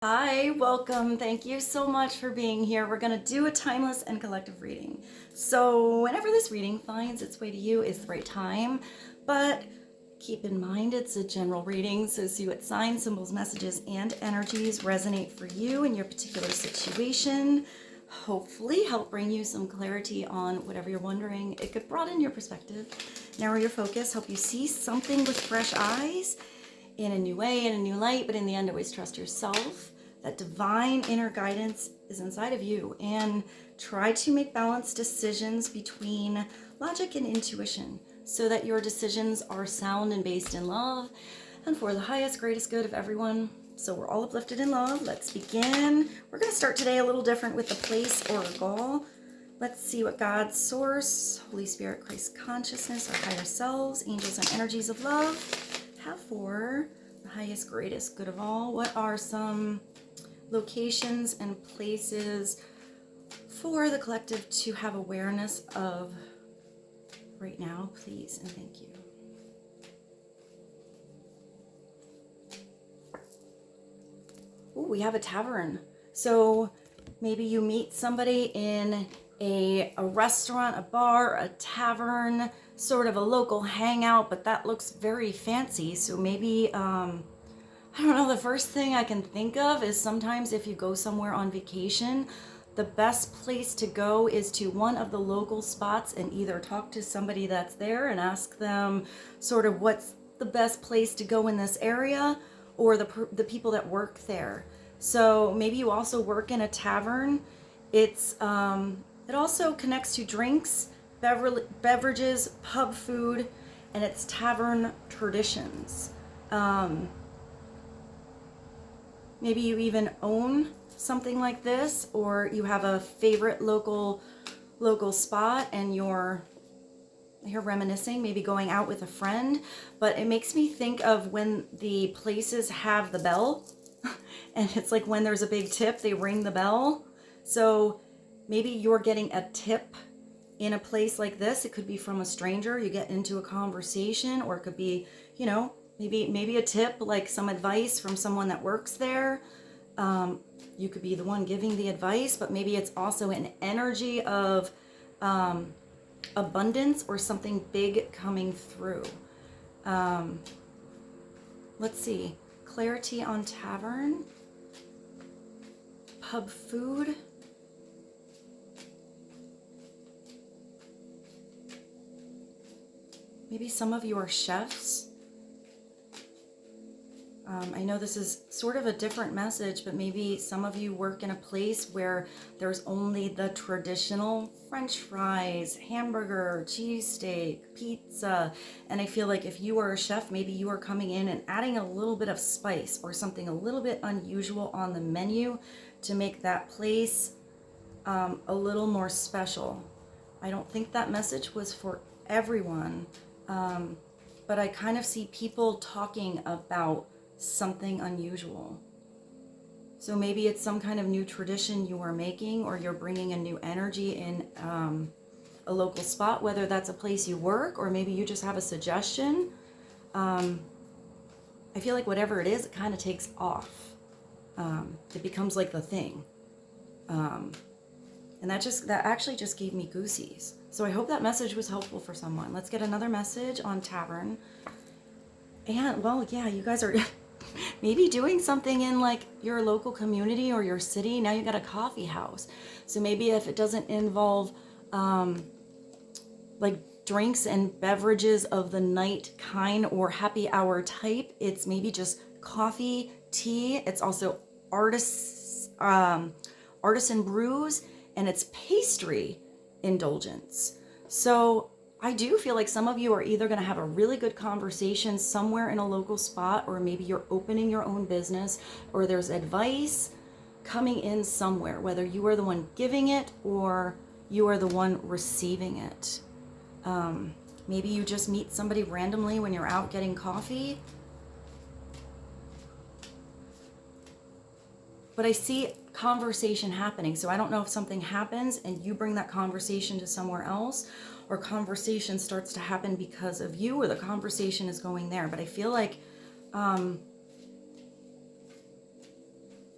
Hi, welcome. Thank you so much for being here. We're going to do a timeless and collective reading. So, whenever this reading finds its way to you is the right time, but keep in mind it's a general reading, so see what signs, symbols, messages, and energies resonate for you in your particular situation. Hopefully, help bring you some clarity on whatever you're wondering. It could broaden your perspective, narrow your focus, help you see something with fresh eyes in a new way, in a new light, but in the end, always trust yourself. That divine inner guidance is inside of you, and try to make balanced decisions between logic and intuition so that your decisions are sound and based in love and for the highest, greatest good of everyone. So we're all uplifted in love. Let's begin. We're going to start today a little different with the place or goal. Let's see what God, Source, Holy Spirit, Christ consciousness, our higher selves, angels, and energies of love have for the highest, greatest good of all. What are some locations and places for the collective to have awareness of right now, please, and thank you. Ooh, we have a tavern. So maybe you meet somebody in a restaurant, a bar, a tavern, sort of a local hangout, but that looks very fancy. So maybe, I don't know, the first thing I can think of is sometimes if you go somewhere on vacation, the best place to go is to one of the local spots and either talk to somebody that's there and ask them sort of what's the best place to go in this area, or the people that work there. So maybe you also work in a tavern. It also connects to drinks, beverages, pub food, and it's tavern traditions. Maybe you even own something like this, or you have a favorite local spot and you're reminiscing, maybe going out with a friend. But it makes me think of when the places have the bell and it's like when there's a big tip, they ring the bell. So maybe you're getting a tip in a place like this. It could be from a stranger. You get into a conversation, or it could be, maybe a tip, like some advice from someone that works there. You could be the one giving the advice, but maybe it's also an energy of abundance or something big coming through. Let's see. Clarity on tavern. Pub food. Maybe some of you are chefs. I know this is sort of a different message, but maybe some of you work in a place where there's only the traditional French fries, hamburger, cheesesteak, pizza. And I feel like if you are a chef, maybe you are coming in and adding a little bit of spice or something a little bit unusual on the menu to make that place a little more special. I don't think that message was for everyone, but I kind of see people talking about something unusual. So maybe it's some kind of new tradition you are making, or you're bringing a new energy in a local spot, whether that's a place you work or maybe you just have a suggestion. I feel like whatever it is, it kind of takes off. It becomes like the thing. And that actually just gave me goosies. So I hope that message was helpful for someone. Let's get another message on tavern. And well, yeah, you guys are maybe doing something in like your local community or your city. Now you got a coffee house. So maybe if it doesn't involve like drinks and beverages of the night kind or happy hour type, it's maybe just coffee, tea. It's also artisan brews, and it's pastry indulgence. So I do feel like some of you are either going to have a really good conversation somewhere in a local spot, or maybe you're opening your own business, or there's advice coming in somewhere, whether you are the one giving it or you are the one receiving it. Maybe you just meet somebody randomly when you're out getting coffee. But I see conversation happening. So I don't know if something happens and you bring that conversation to somewhere else, or conversation starts to happen because of you, or the conversation is going there. But I feel like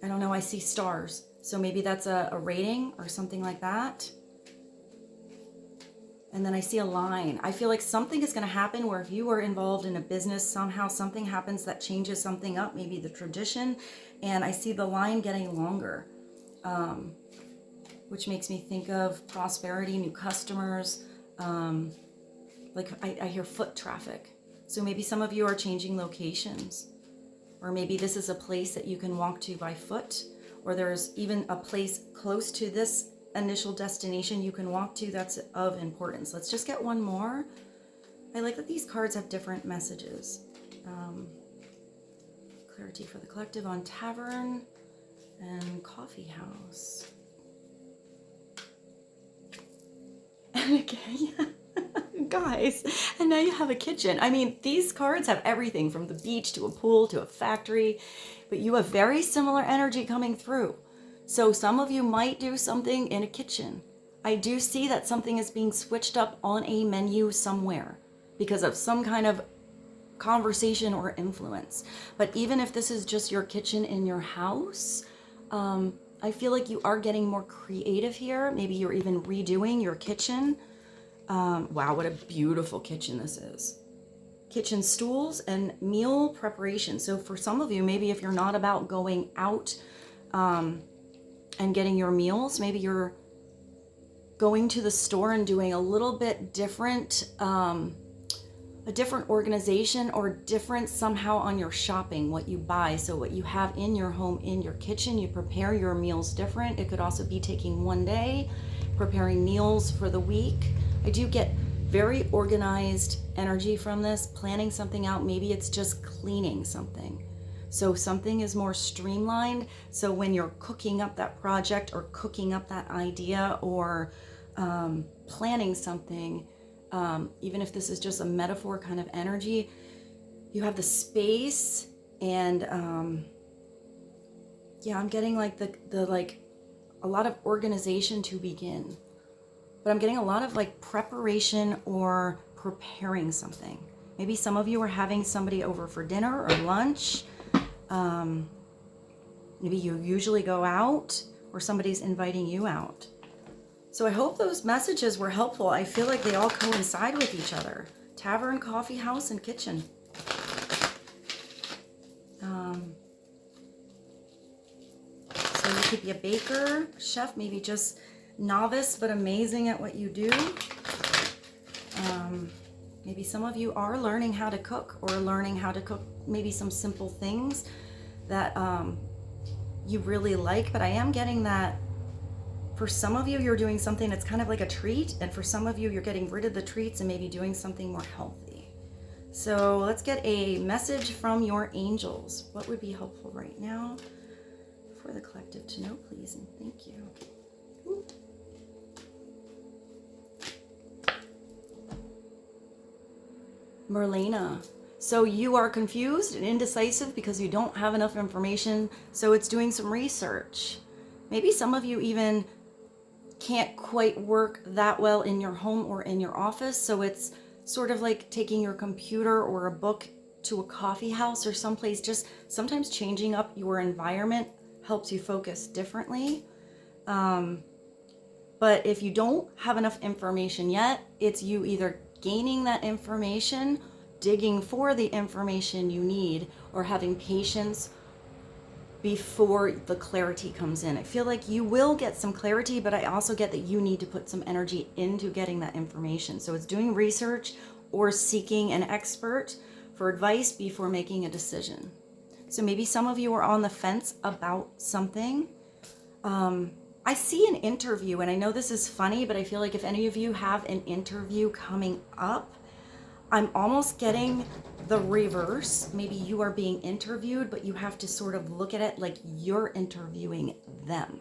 I don't know, I see stars. So maybe that's a rating or something like that. And then I see a line. I feel like something is going to happen where if you are involved in a business, somehow something happens that changes something up, maybe the tradition. And I see the line getting longer, which makes me think of prosperity, new customers. Like I hear foot traffic. So maybe some of you are changing locations. Or maybe this is a place that you can walk to by foot. Or there's even a place close to this initial destination you can walk to that's of importance. Let's just get one more. I like that these cards have different messages. Clarity for the collective on tavern and coffee house. And again, guys, and now you have a kitchen. I mean, these cards have everything from the beach to a pool to a factory, but you have very similar energy coming through. So some of you might do something in a kitchen. I do see that something is being switched up on a menu somewhere because of some kind of conversation or influence. But even if this is just your kitchen in your house, I feel like you are getting more creative here. Maybe you're even redoing your kitchen. Wow, what a beautiful kitchen this is. Kitchen stools and meal preparation. So for some of you, maybe if you're not about going out and getting your meals, maybe you're going to the store and doing a little bit different, a different organization or different somehow on your shopping, what you buy. So what you have in your home, in your kitchen, you prepare your meals different. It could also be taking one day, preparing meals for the week. I do get very organized energy from this, planning something out. Maybe it's just cleaning something. So something is more streamlined. So when you're cooking up that project or cooking up that idea or planning something, even if this is just a metaphor kind of energy, you have the space and yeah, I'm getting like the like a lot of organization to begin. But I'm getting a lot of like preparation or preparing something. Maybe some of you are having somebody over for dinner or lunch. Maybe you usually go out or somebody's inviting you out. So I hope those messages were helpful. I feel like they all coincide with each other. Tavern, coffee house, and kitchen. So you could be a baker, chef, maybe just novice but amazing at what you do. Maybe some of you are learning how to cook or learning how to cook maybe some simple things that you really like, but I am getting that for some of you, you're doing something that's kind of like a treat, and for some of you, you're getting rid of the treats and maybe doing something more healthy. So let's get a message from your angels. What would be helpful right now for the collective to know, please, and thank you. Ooh. Merlina. So you are confused and indecisive because you don't have enough information. So it's doing some research. Maybe some of you even can't quite work that well in your home or in your office. So it's sort of like taking your computer or a book to a coffee house or someplace. Just sometimes changing up your environment helps you focus differently. But if you don't have enough information yet, it's you either gaining that information, digging for the information you need, or having patience before the clarity comes in. I feel like you will get some clarity, but I also get that you need to put some energy into getting that information. So it's doing research or seeking an expert for advice before making a decision. So maybe some of you are on the fence about something. I see an interview, and I know this is funny, but I feel like if any of you have an interview coming up, I'm almost getting the reverse. Maybe you are being interviewed, but you have to sort of look at it like you're interviewing them.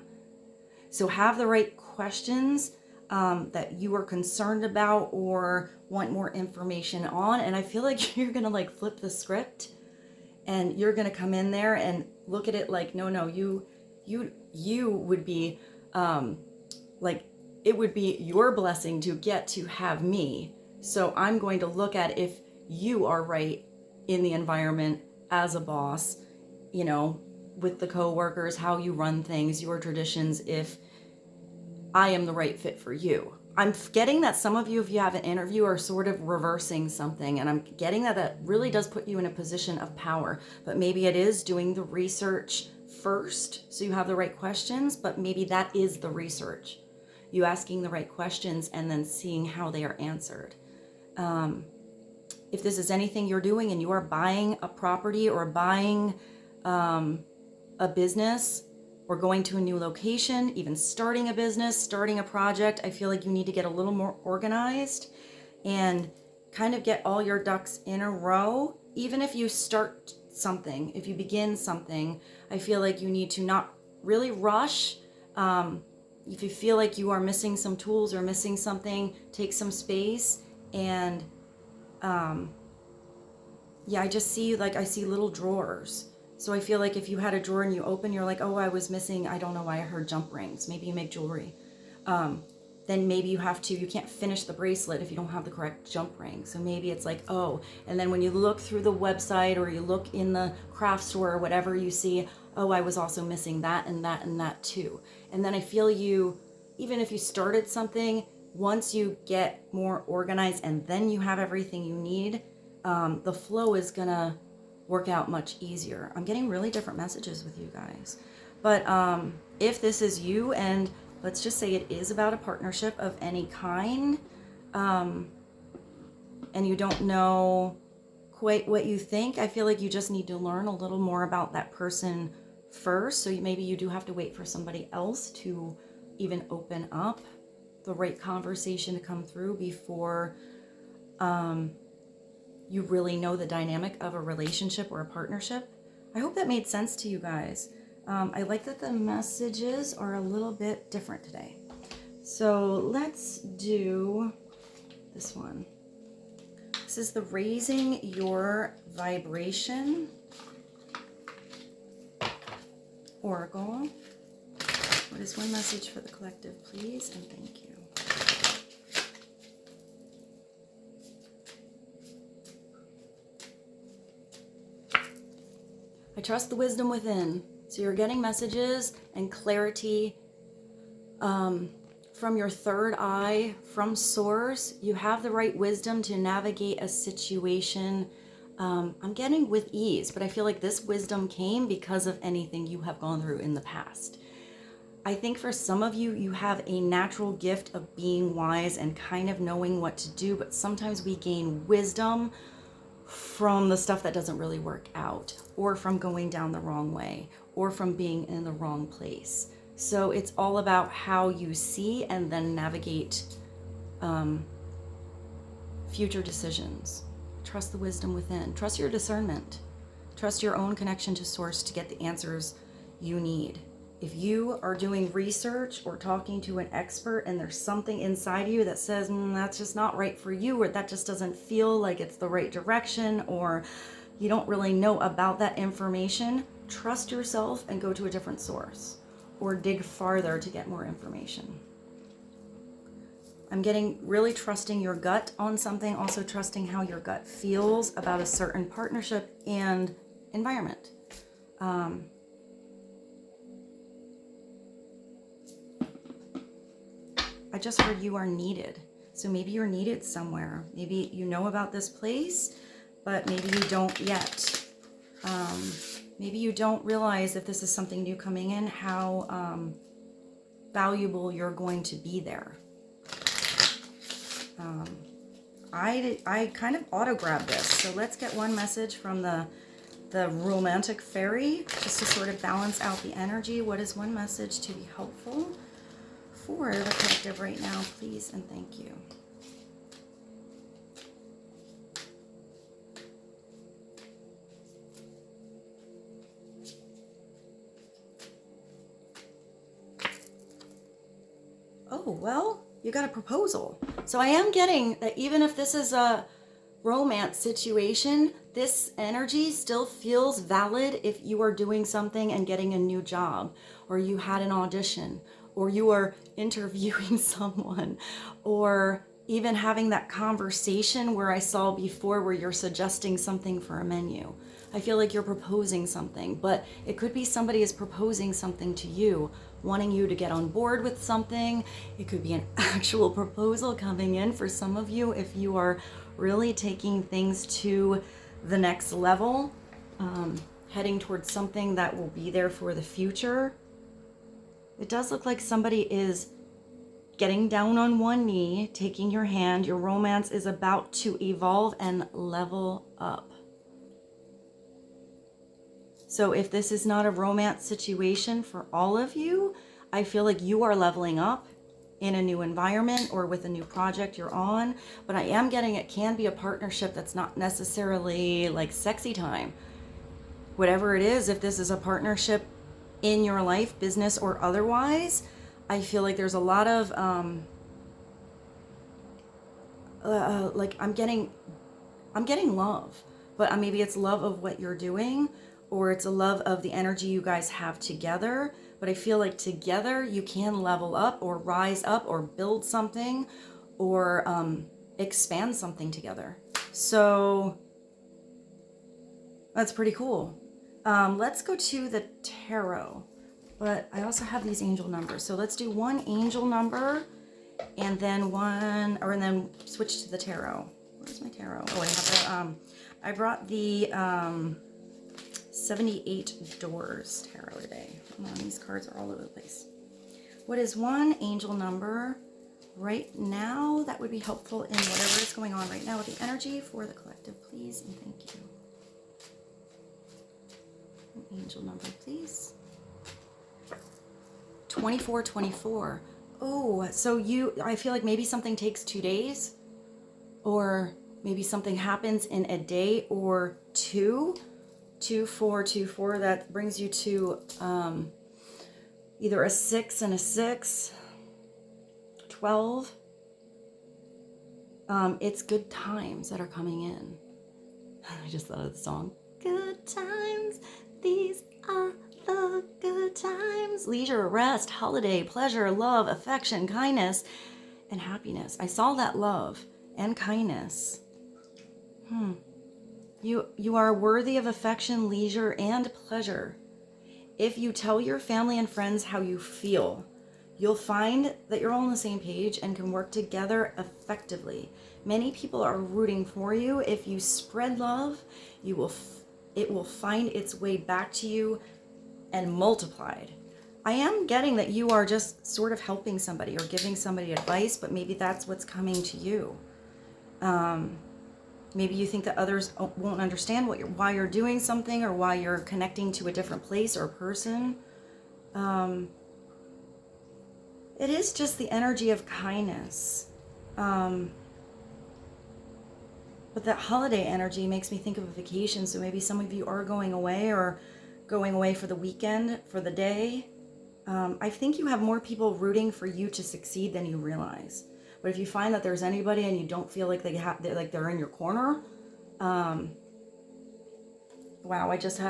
So have the right questions that you are concerned about or want more information on. And I feel like you're gonna like flip the script and you're gonna come in there and look at it like, no, you would be like, it would be your blessing to get to have me. So I'm going to look at if you are right in the environment as a boss, you know, with the coworkers, how you run things, your traditions, if I am the right fit for you. I'm getting that some of you, if you have an interview, are sort of reversing something, and I'm getting that that really does put you in a position of power, but maybe it is doing the research first so you have the right questions, but maybe that is the research. You asking the right questions and then seeing how they are answered. If this is anything you're doing and you are buying a property or buying a business or going to a new location, even starting a business, starting a project, I feel like you need to get a little more organized and kind of get all your ducks in a row. Even if you start something, if you begin something, I feel like you need to not really rush. If you feel like you are missing some tools or missing something, take some space. And yeah, I just see, like, I see little drawers. So I feel like if you had a drawer and you open, you're like, oh, I was missing, I don't know why I heard jump rings. Maybe you make jewelry. Then maybe you can't finish the bracelet if you don't have the correct jump ring. So maybe it's like, oh, and then when you look through the website or you look in the craft store or whatever, you see, oh, I was also missing that and that and that too. And then I feel you, even if you started something, once you get more organized and then you have everything you need, the flow is gonna work out much easier. I'm getting really different messages with you guys. But if this is you, and let's just say it is about a partnership of any kind, and you don't know quite what you think, I feel like you just need to learn a little more about that person first. So maybe you do have to wait for somebody else to even open up the right conversation to come through before you really know the dynamic of a relationship or a partnership. I hope that made sense to you guys. I like that the messages are a little bit different today. So let's do this one. This is the Raising Your Vibration Oracle. What is one message for the collective, please? And thank you. I trust the wisdom within. So you're getting messages and clarity from your third eye, from source. You have the right wisdom to navigate a situation. I'm getting with ease, but I feel like this wisdom came because of anything you have gone through in the past. I think for some of you, you have a natural gift of being wise and kind of knowing what to do, but sometimes we gain wisdom from the stuff that doesn't really work out, or from going down the wrong way, or from being in the wrong place. So it's all about how you see and then navigate future decisions. Trust the wisdom within. Trust your discernment. Trust your own connection to source to get the answers you need. If you are doing research or talking to an expert and there's something inside you that says, that's just not right for you, or that just doesn't feel like it's the right direction, or you don't really know about that information, trust yourself and go to a different source or dig farther to get more information. I'm getting really trusting your gut on something, also trusting how your gut feels about a certain partnership and environment. I just heard you are needed. So maybe you're needed somewhere. Maybe you know about this place, but maybe you don't yet. Maybe you don't realize, if this is something new coming in, how valuable you're going to be there. I kind of auto-grabbed this. So let's get one message from the romantic fairy, just to sort of balance out the energy. What is one message to be helpful for the collective right now, please, and thank you. Oh, well, you got a proposal. So I am getting that even if this is a romance situation, this energy still feels valid if you are doing something and getting a new job, or you had an audition, or you are interviewing someone, or even having that conversation where I saw before where you're suggesting something for a menu. I feel like you're proposing something, but it could be somebody is proposing something to you, wanting you to get on board with something. It could be an actual proposal coming in for some of you if you are really taking things to the next level, heading towards something that will be there for the future. It does look like somebody is getting down on one knee, taking your hand. Your romance is about to evolve and level up. So if this is not a romance situation for all of you, I feel like you are leveling up in a new environment or with a new project you're on. But I am getting it can be a partnership that's not necessarily like sexy time. Whatever it is, if this is a partnership in your life, business or otherwise, I feel like there's a lot of like I'm getting love, but maybe it's love of what you're doing, or it's a love of the energy you guys have together. But I feel like together you can level up or rise up or build something or expand something together. So that's pretty cool. Let's go to the tarot. But I also have these angel numbers. So let's do one angel number and then and then switch to the tarot. Where's my tarot? Oh, I have the, I brought the 78 Doors tarot today. Come on, these cards are all over the place. What is one angel number right now that would be helpful in whatever is going on right now with the energy for the collective, please, and thank you. An angel number, please. 2424. Oh, so I feel like maybe something takes 2 days, or maybe something happens in a day or two. 2424, that brings you to either a 6 and a 6. 12. It's good times that are coming in. I just thought of the song. Good times, these are the good times. Leisure, rest, holiday, pleasure, love, affection, kindness, and happiness. I saw that love and kindness. You are worthy of affection, leisure, and pleasure. If you tell your family and friends how you feel, you'll find that you're all on the same page and can work together effectively. Many people are rooting for you. If you spread love, it will find its way back to you and multiplied. I am getting that you are just sort of helping somebody or giving somebody advice, but maybe that's what's coming to you. Maybe you think that others won't understand why you're doing something or why you're connecting to a different place or person. It is just the energy of kindness. But that holiday energy makes me think of a vacation. So maybe some of you are going away or going away for the weekend, for the day. I think you have more people rooting for you to succeed than you realize. But if you find that there's anybody and you don't feel like they're in your corner, wow! I just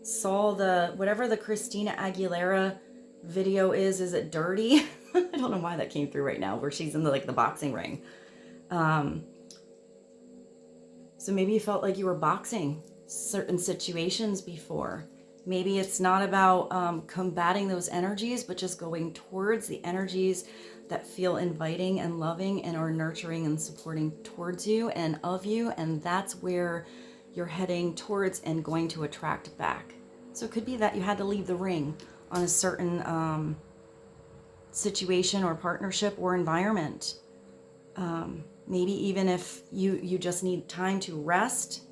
saw whatever the Christina Aguilera video is. Is it Dirrty? I don't know why that came through right now, where she's in the boxing ring. So maybe you felt like you were boxing certain situations before. Maybe it's not about combating those energies, but just going towards the energies that feel inviting and loving and are nurturing and supporting towards you and of you. And that's where you're heading towards and going to attract back. So it could be that you had to leave the ring on a certain situation or partnership or environment. Maybe even if you just need time to rest.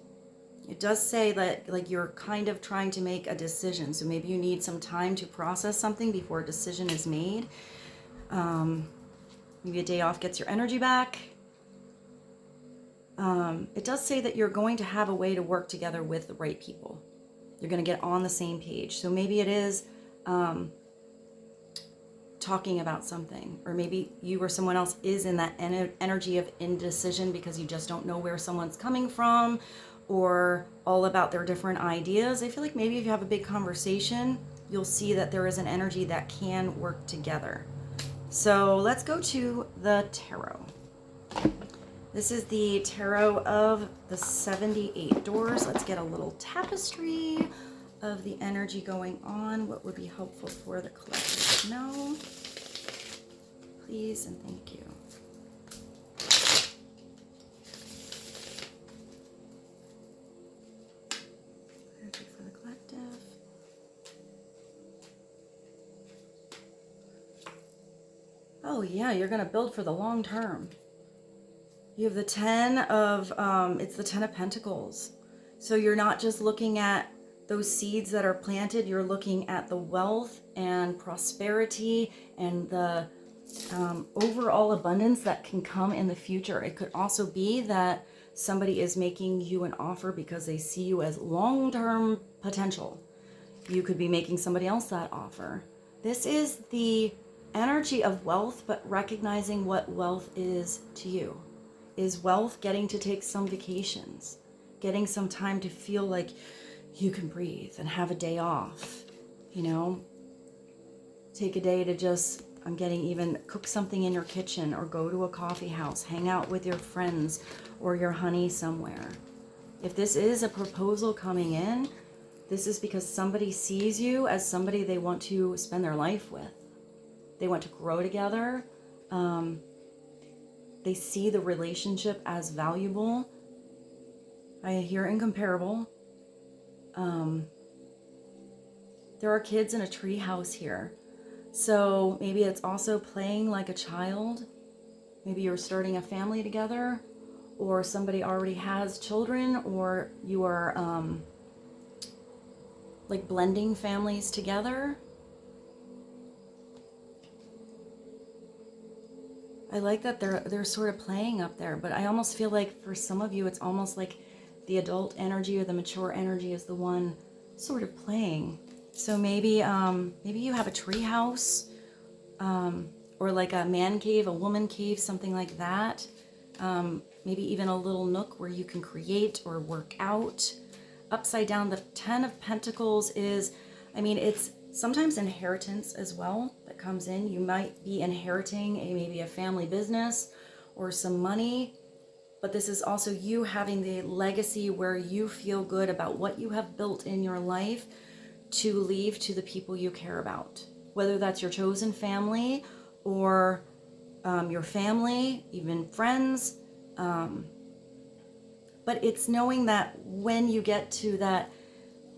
It does say that you're kind of trying to make a decision. So maybe you need some time to process something before a decision is made. Maybe a day off gets your energy back. It does say that you're going to have a way to work together with the right people. You're going to get on the same page. So maybe it is talking about something, or maybe you or someone else is in that energy of indecision because you just don't know where someone's coming from, or all about their different ideas. I feel like maybe if you have a big conversation, you'll see that there is an energy that can work together. So let's go to the tarot. This is the Tarot of the 78 Doors. Let's get a little tapestry of the energy going on. What would be helpful for the collective to know? Please and thank you. Clarity for the collective. Oh yeah, you're going to build for the long term. You have the 10 of, it's the 10 of Pentacles. So you're not just looking at those seeds that are planted, you're looking at the wealth and prosperity and the overall abundance that can come in the future. It could also be that somebody is making you an offer because they see you as long-term potential. You could be making somebody else that offer. This is the energy of wealth, but recognizing what wealth is to you. Is wealth getting to take some vacations, getting some time to feel like you can breathe and have a day off, you know? Take a day to just, I'm getting even cook something in your kitchen or go to a coffee house, hang out with your friends or your honey somewhere. If this is a proposal coming in, this is because somebody sees you as somebody they want to spend their life with. They want to grow together. They see the relationship as valuable. I hear incomparable. There are kids in a tree house here. So maybe it's also playing like a child. Maybe you're starting a family together, or somebody already has children, or you are like blending families together. I like that they're sort of playing up there, but I almost feel like for some of you, it's almost like the adult energy or the mature energy is the one sort of playing. So maybe maybe you have a tree house, or like a man cave, a woman cave, something like that. Maybe even a little nook where you can create or work out. Upside down, the 10 of Pentacles is, I mean, it's sometimes inheritance as well that comes in. You might be inheriting maybe a family business or some money, but this is also you having the legacy where you feel good about what you have built in your life to leave to the people you care about, whether that's your chosen family or your family, even friends. But it's knowing that when you get to that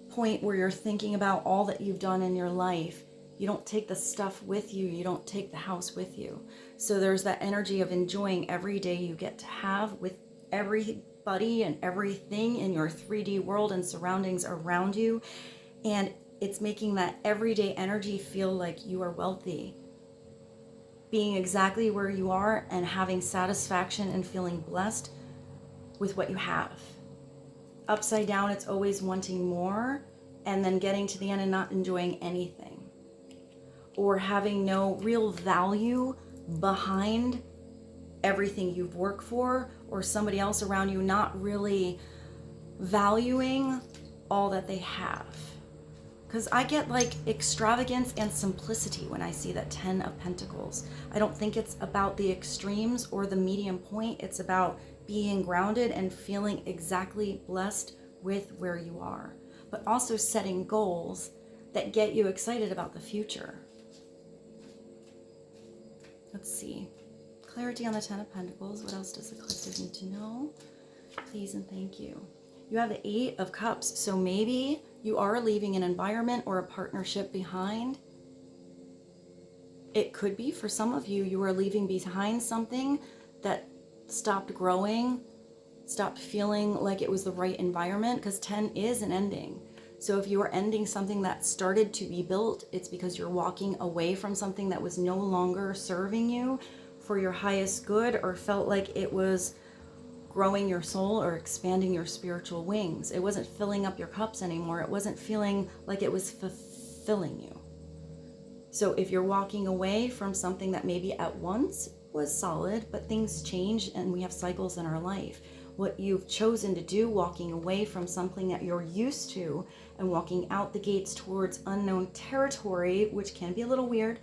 point where you're thinking about all that you've done in your life, you don't take the stuff with you, you don't take the house with you. So there's that energy of enjoying every day you get to have with everybody and everything in your 3D world and surroundings around you. And it's making that everyday energy feel like you are wealthy, being exactly where you are and having satisfaction and feeling blessed with what you have. Upside down, it's always wanting more and then getting to the end and not enjoying anything, or having no real value behind everything you've worked for, or somebody else around you not really valuing all that they have. Because I get like extravagance and simplicity when I see that 10 of Pentacles. I don't think it's about the extremes or the medium point. It's about being grounded and feeling exactly blessed with where you are, but also setting goals that get you excited about the future. Let's see. Clarity on the 10 of Pentacles. What else does the collective need to know? Please and thank you. You have the 8 of Cups. So maybe you are leaving an environment or a partnership behind. It could be for some of you, you are leaving behind something that stopped growing, stopped feeling like it was the right environment, because 10 is an ending. So if you are ending something that started to be built, it's because you're walking away from something that was no longer serving you for your highest good, or felt like it was growing your soul or expanding your spiritual wings. It wasn't filling up your cups anymore. It wasn't feeling like it was fulfilling you. So if you're walking away from something that maybe at once was solid, but things change and we have cycles in our life. What you've chosen to do, walking away from something that you're used to and walking out the gates towards unknown territory, which can be a little weird,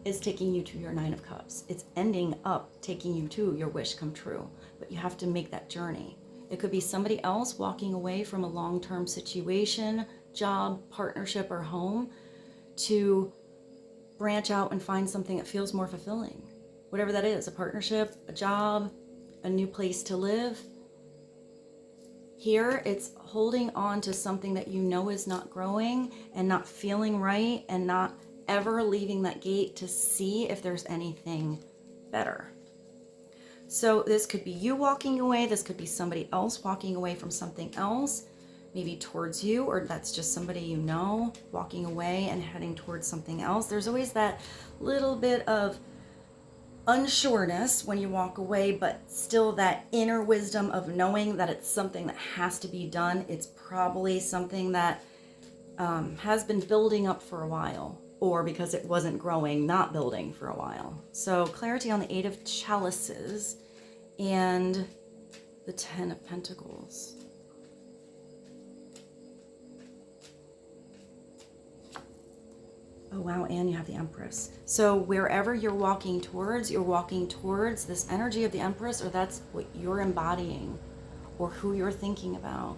is taking you to your 9 of Cups. It's ending up taking you to your wish come true. but you have to make that journey. It could be somebody else walking away from a long-term situation, job, partnership, or home to branch out and find something that feels more fulfilling. Whatever that is, a partnership, a job, a new place to live. Here, it's holding on to something that you know is not growing and not feeling right and not ever leaving that gate to see if there's anything better. So this could be you walking away. This could be somebody else walking away from something else, maybe towards you, or that's just somebody you know walking away and heading towards something else. There's always that little bit of unsureness when you walk away, but still that inner wisdom of knowing that it's something that has to be done. It's probably something that has been building up for a while, or because it wasn't growing, not building for a while. So clarity on the 8 of Chalices and the 10 of Pentacles. Oh, wow, and you have the Empress. So wherever you're walking towards this energy of the Empress, or that's what you're embodying, or who you're thinking about.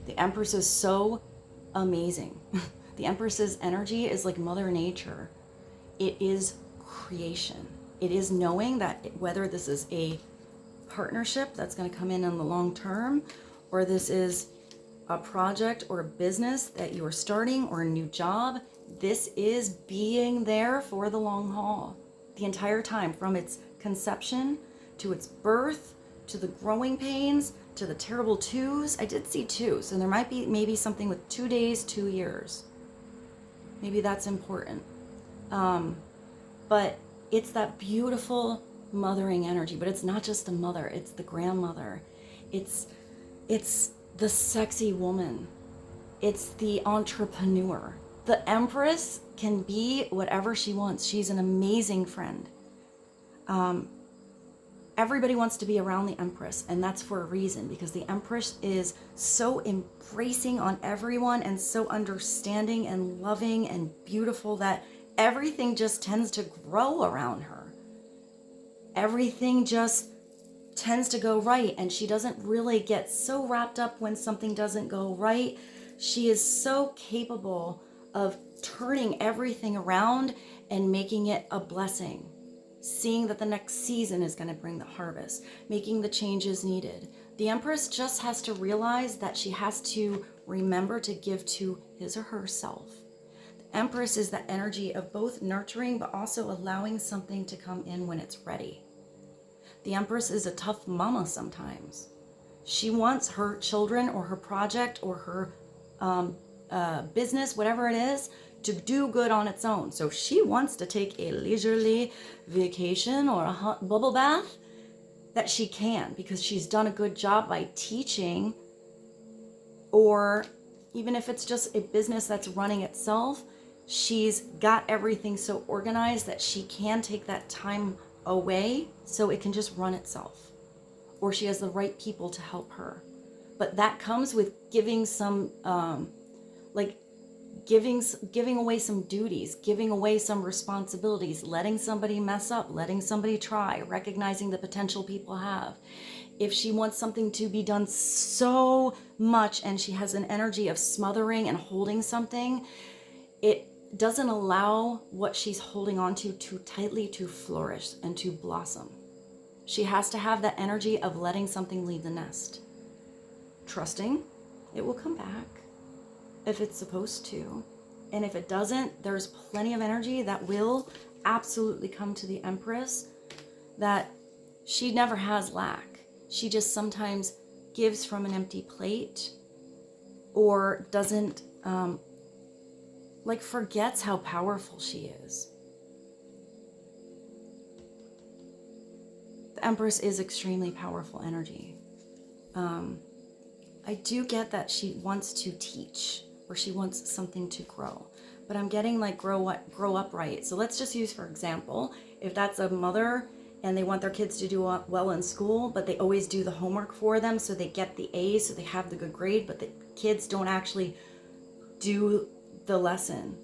The Empress is so amazing. The Empress's energy is like Mother Nature. It is creation. It is knowing that whether this is a partnership that's going to come in the long term, or this is a project or a business that you are starting, or a new job, this is being there for the long haul. The entire time, from its conception to its birth, to the growing pains, to the terrible 2s. I did see 2, so there might be maybe something with 2 days, 2 years. Maybe that's important. But it's that beautiful mothering energy. But it's not just the mother, it's the grandmother. It's the sexy woman. It's the entrepreneur. The Empress can be whatever she wants. She's an amazing friend. Everybody wants to be around the Empress, and that's for a reason, because the Empress is so embracing on everyone and so understanding and loving and beautiful that everything just tends to grow around her. Everything just tends to go right, and she doesn't really get so wrapped up when something doesn't go right. She is so capable of turning everything around and making it a blessing. Seeing that the next season is going to bring the harvest, making the changes needed. The Empress just has to realize that she has to remember to give to his or herself. The Empress is that energy of both nurturing, but also allowing something to come in when it's ready. The Empress is a tough mama sometimes. She wants her children or her project or her business, whatever it is, to do good on its own. So she wants to take a leisurely vacation or a hot bubble bath, that she can, because she's done a good job by teaching, or even if it's just a business that's running itself, she's got everything so organized that she can take that time away so it can just run itself, or she has the right people to help her. But that comes with giving some giving away some duties, giving away some responsibilities, letting somebody mess up, letting somebody try, recognizing the potential people have. If she wants something to be done so much and she has an energy of smothering and holding something, it doesn't allow what she's holding on to too tightly to flourish and to blossom. She has to have that energy of letting something leave the nest, trusting it will come back if it's supposed to. And if it doesn't, there's plenty of energy that will absolutely come to the Empress, that she never has lack. She just sometimes gives from an empty plate, or doesn't, forgets how powerful she is. The Empress is extremely powerful energy. I do get that she wants to teach, or she wants something to grow, but I'm getting grow up right. So let's just use, for example, if that's a mother and they want their kids to do well in school, but they always do the homework for them so they get the A's, so they have the good grade, but the kids don't actually do the lesson,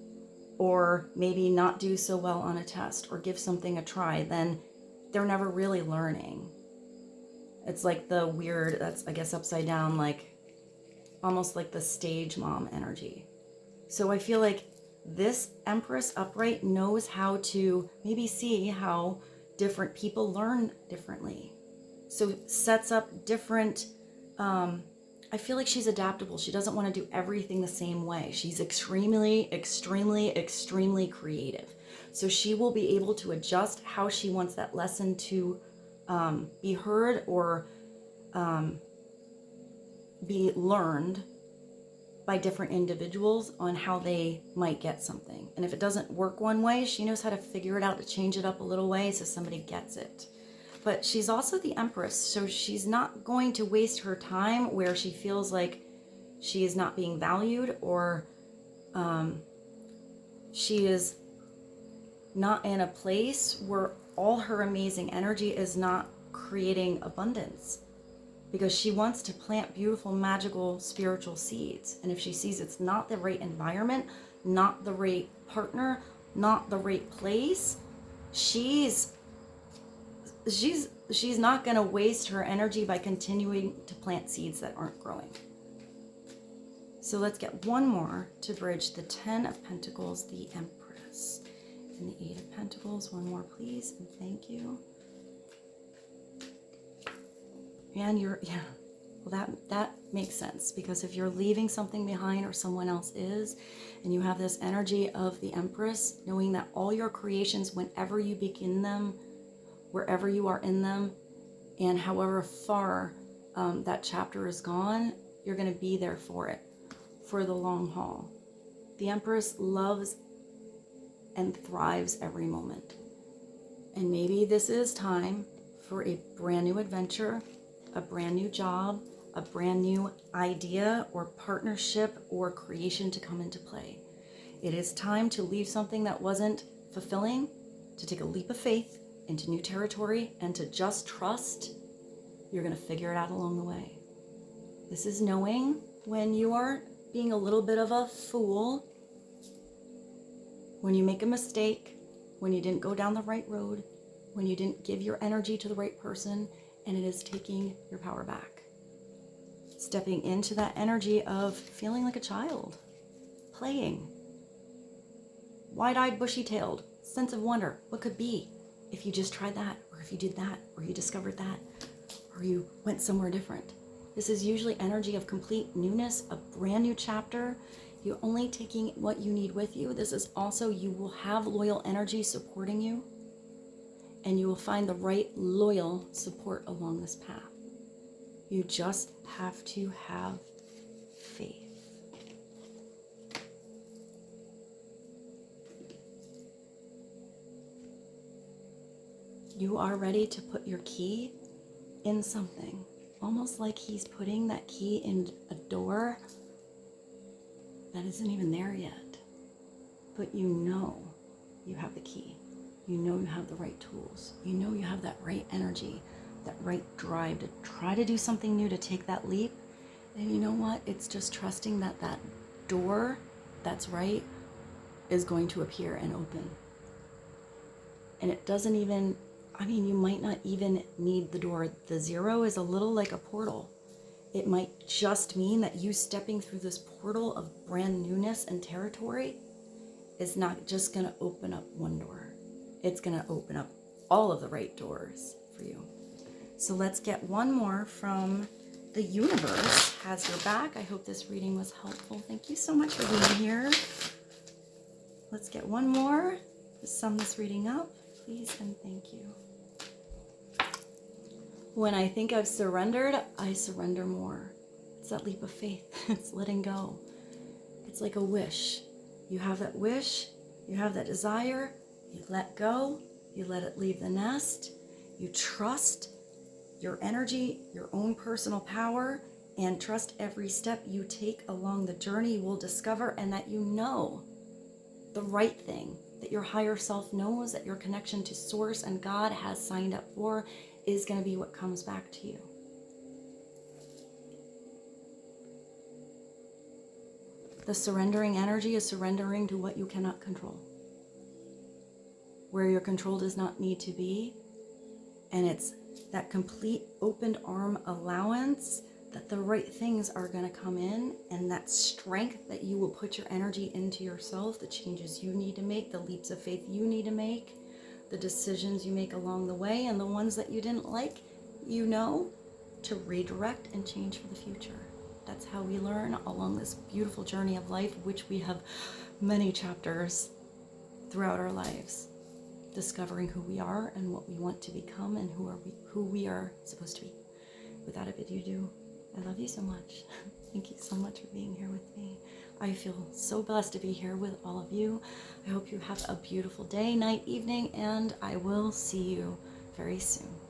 or maybe not do so well on a test, or give something a try, then they're never really learning. It's like the weird, that's, I guess, upside down, like almost like the stage mom energy. So I feel like this Empress upright knows how to maybe see how different people learn differently. So sets up different, I feel like she's adaptable. She doesn't want to do everything the same way. She's extremely, extremely, extremely creative. So she will be able to adjust how she wants that lesson to be heard or be learned by different individuals on how they might get something. And if it doesn't work one way, she knows how to figure it out to change it up a little way so somebody gets it. But she's also the Empress, so she's not going to waste her time where she feels like she is not being valued, or she is not in a place where all her amazing energy is not creating abundance. Because she wants to plant beautiful, magical, spiritual seeds. And if she sees it's not the right environment, not the right partner, not the right place, she's not going to waste her energy by continuing to plant seeds that aren't growing. So let's get one more to bridge the 10 of Pentacles, the Empress, and the 8 of Pentacles. One more, please, and thank you. And well, that makes sense, because if you're leaving something behind or someone else is, and you have this energy of the Empress, knowing that all your creations, whenever you begin them, wherever you are in them, and however far that chapter is gone, you're going to be there for it, for the long haul. The Empress loves and thrives every moment. And maybe this is time for a brand new adventure, a brand new job, a brand new idea or partnership or creation to come into play. It is time to leave something that wasn't fulfilling, to take a leap of faith into new territory, and to just trust you're going to figure it out along the way. This is knowing when you are being a little bit of a fool, when you make a mistake, when you didn't go down the right road, when you didn't give your energy to the right person, and it is taking your power back. Stepping into that energy of feeling like a child, playing, wide-eyed, bushy-tailed, sense of wonder. What could be if you just tried that, or if you did that, or you discovered that, or you went somewhere different? This is usually energy of complete newness, a brand new chapter. You're only taking what you need with you. This is also, you will have loyal energy supporting you, and you will find the right loyal support along this path. You just have to have faith. You are ready to put your key in something, almost like he's putting that key in a door that isn't even there yet. But you know you have the key. You know you have the right tools. You know you have that right energy, that right drive to try to do something new, to take that leap. And you know what? It's just trusting that that door that's right is going to appear and open. And it doesn't even, you might not even need the door. The 0 is a little like a portal. It might just mean that you stepping through this portal of brand newness and territory is not just going to open up one door. It's going to open up all of the right doors for you. So let's get one more from the universe. Has your back. I hope this reading was helpful. Thank you so much for being here. Let's get one more to sum this reading up, please, and thank you. When I think I've surrendered, I surrender more. It's that leap of faith. It's letting go. It's like a wish. You have that wish, you have that desire, you let go, you let it leave the nest, you trust your energy, your own personal power, and trust every step you take along the journey you will discover, and that you know the right thing, that your higher self knows, that your connection to Source and God has signed up for is going to be what comes back to you. The surrendering energy is surrendering to what you cannot control, where your control does not need to be, and it's that complete opened arm allowance that the right things are going to come in, and that strength that you will put your energy into yourself, the changes you need to make, the leaps of faith you need to make, the decisions you make along the way, and the ones that you didn't like, you know, to redirect and change for the future. That's how we learn along this beautiful journey of life, which we have many chapters throughout our lives, discovering who we are and what we want to become and who we are supposed to be. Without a bid you do, I love you so much. Thank you so much for being here with me. I feel so blessed to be here with all of you. I hope you have a beautiful day, night, evening, and I will see you very soon.